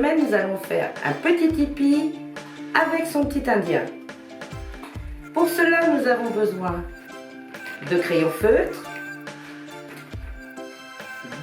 semaine, nous allons faire un petit tipi avec son petit indien. Pour cela, nous avons besoin de crayon feutre,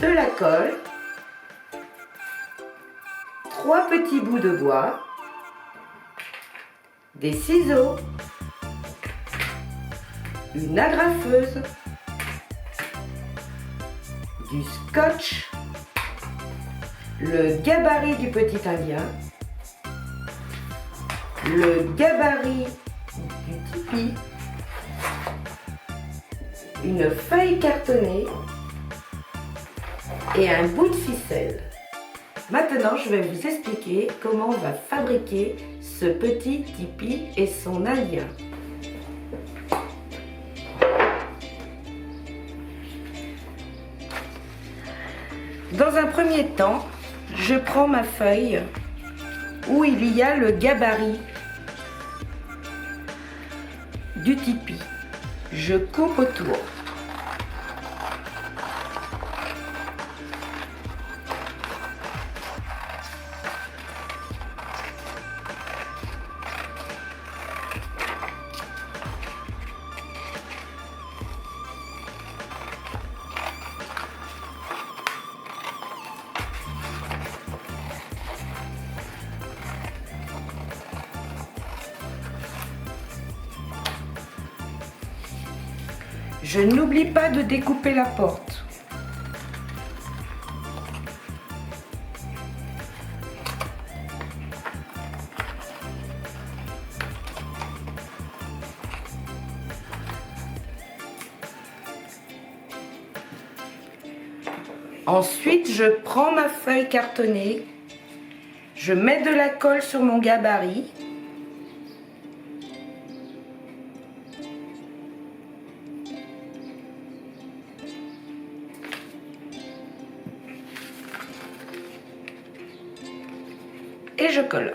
de la colle, 3 petits bouts de bois, des ciseaux, une agrafeuse, du scotch, le gabarit du petit indien, le gabarit du tipi, une feuille cartonnée et un bout de ficelle. Maintenant, je vais vous expliquer comment on va fabriquer ce petit tipi et son indien. Dans un premier temps, je prends ma feuille où il y a le gabarit du tipi. Je coupe autour. Je n'oublie pas de découper la porte. Ensuite, je prends ma feuille cartonnée, je mets de la colle sur mon gabarit. Et je colle.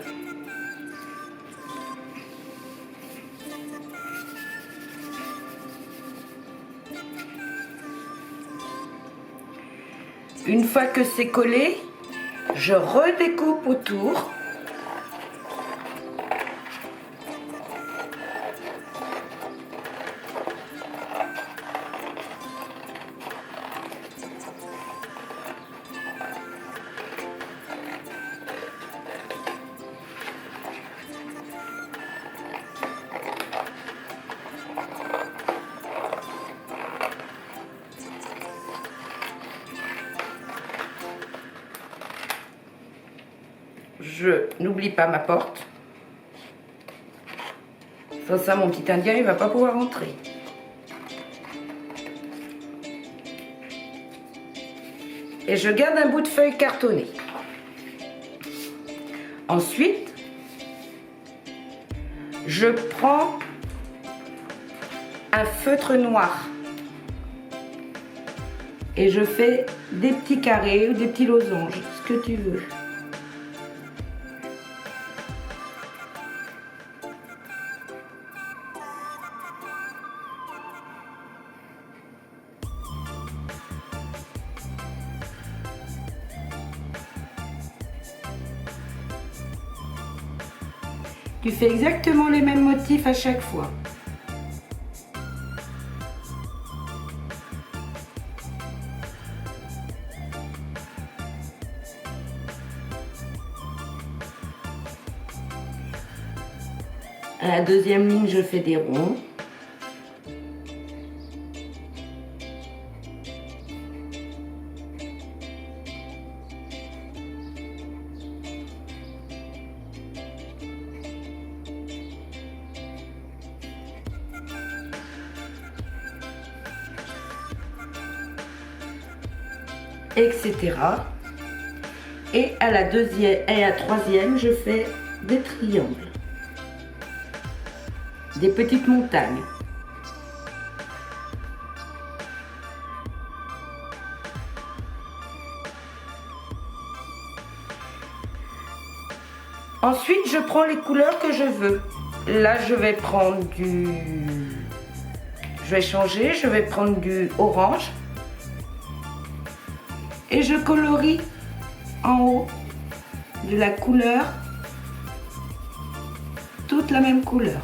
Une fois que c'est collé, je redécoupe autour. Je n'oublie pas ma porte. Sans ça, mon petit indien, il ne va pas pouvoir rentrer. Et je garde un bout de feuille cartonnée. Ensuite, je prends un feutre noir et je fais des petits carrés ou des petits losanges, ce que tu veux. Tu fais exactement les mêmes motifs à chaque fois. À la deuxième ligne, je fais des ronds. Etc. Et à la deuxième et à la troisième, je fais des triangles, des petites montagnes. Ensuite, je prends les couleurs que je veux. Là, je vais prendre du... Je vais changer, je vais prendre du orange. Et je colorie en haut de la couleur, toute la même couleur.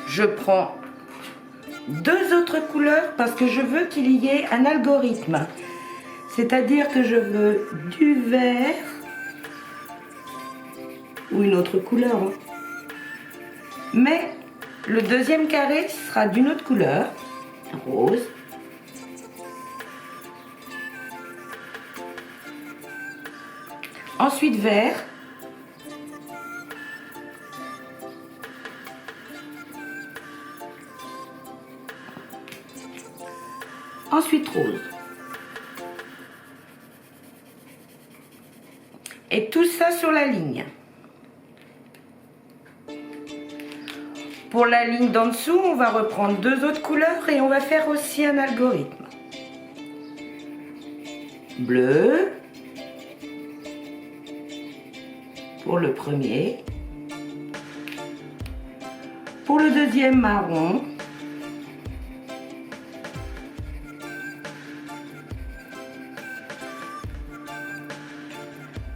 Je prends deux autres couleurs parce que je veux qu'il y ait un algorithme. C'est-à-dire que je veux du vert ou une autre couleur. Hein. Mais le deuxième carré sera d'une autre couleur, rose. Ensuite vert. Ensuite rose. Et tout ça sur la ligne. Pour la ligne d'en dessous, on va reprendre deux autres couleurs et on va faire aussi un algorithme. Bleu pour le premier. Pour le deuxième, marron.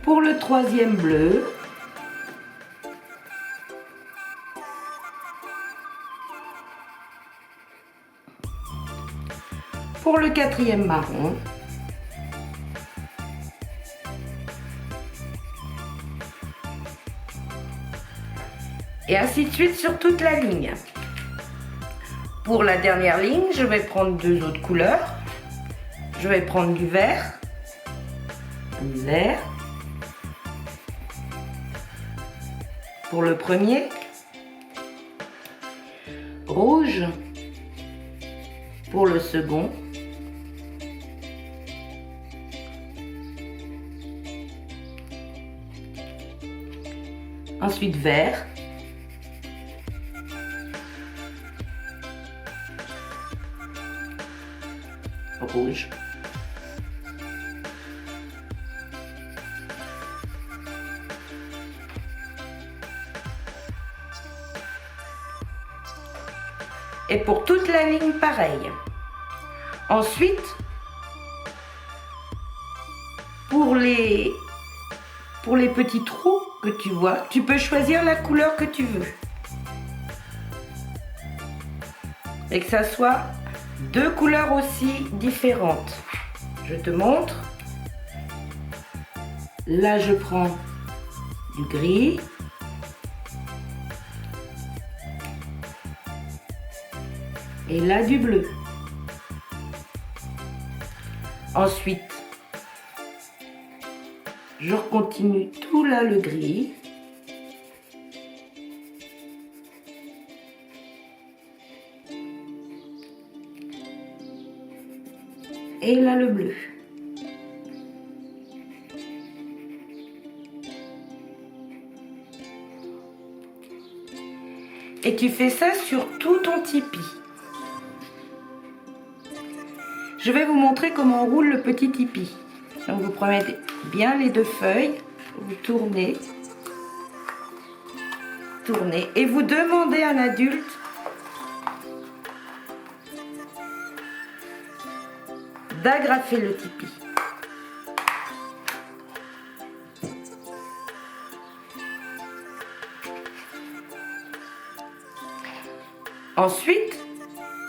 Pour le troisième, bleu. Pour le quatrième, marron. Et ainsi de suite sur toute la ligne. Pour la dernière ligne, je vais prendre deux autres couleurs. Je vais prendre du vert. Vert. Pour le premier, rouge pour le second, ensuite vert, rouge, et pour toute la ligne pareil. Ensuite, pour les petits trous que tu vois, tu peux choisir la couleur que tu veux. Et que ça soit deux couleurs aussi différentes. Je te montre. Là, je prends du gris. Et là, du bleu. Ensuite, je continue tout là le gris. Et là le bleu. Et tu fais ça sur tout ton tipi. Je vais vous montrer comment on roule le petit tipi. Donc vous prenez bien les deux feuilles, vous tournez, tournez et vous demandez à un adulte d'agrafer le tipi. Ensuite,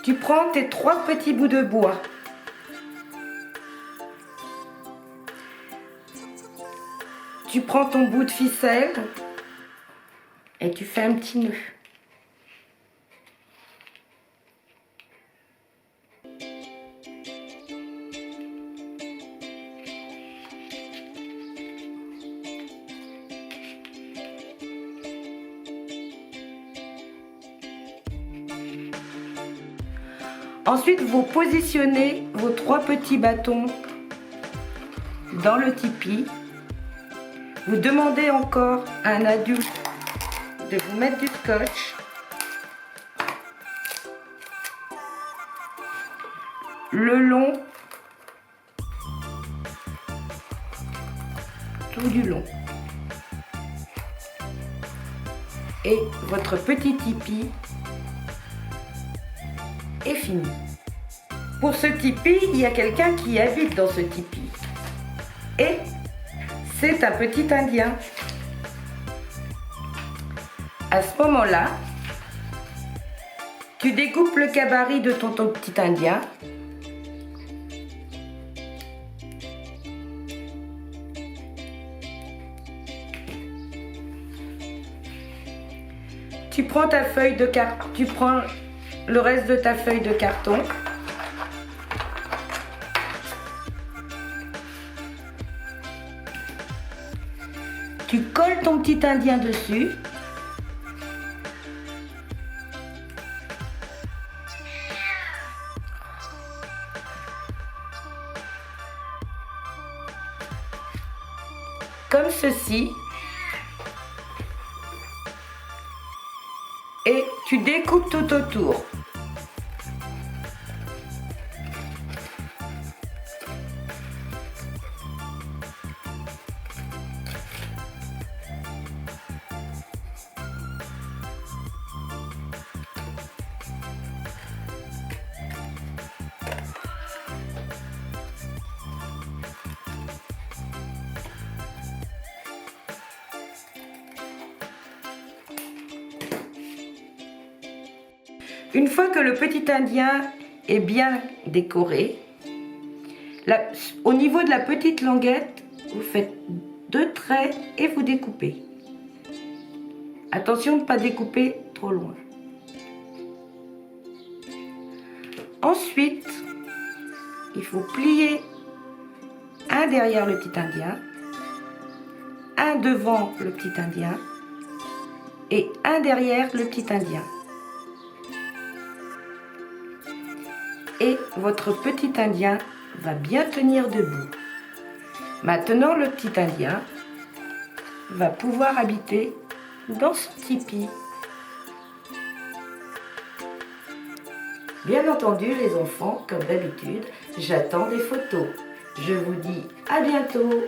tu prends tes trois petits bouts de bois. Tu prends ton bout de ficelle et tu fais un petit nœud. Ensuite, vous positionnez vos 3 petits bâtons dans le tipi. Vous demandez encore à un adulte de vous mettre du scotch. Le long, tout du long. Et votre petit tipi est fini. Pour ce tipi, il y a quelqu'un qui habite dans ce tipi. Et c'est un petit Indien. À ce moment-là, tu découpes le gabarit de ton petit Indien. Tu prends ta feuille de carton, tu prends le reste de ta feuille de carton. Tu colles ton petit Indien dessus. Comme ceci. Et tu découpes tout autour. Une fois que le petit Indien est bien décoré, au niveau de la petite languette, vous faites 2 traits et vous découpez. Attention de ne pas découper trop loin. Ensuite, il faut plier un derrière le petit Indien, un devant le petit Indien et un derrière le petit Indien. Et votre petit Indien va bien tenir debout. Maintenant, le petit Indien va pouvoir habiter dans son tipi. Bien entendu, les enfants, comme d'habitude, j'attends des photos. Je vous dis à bientôt.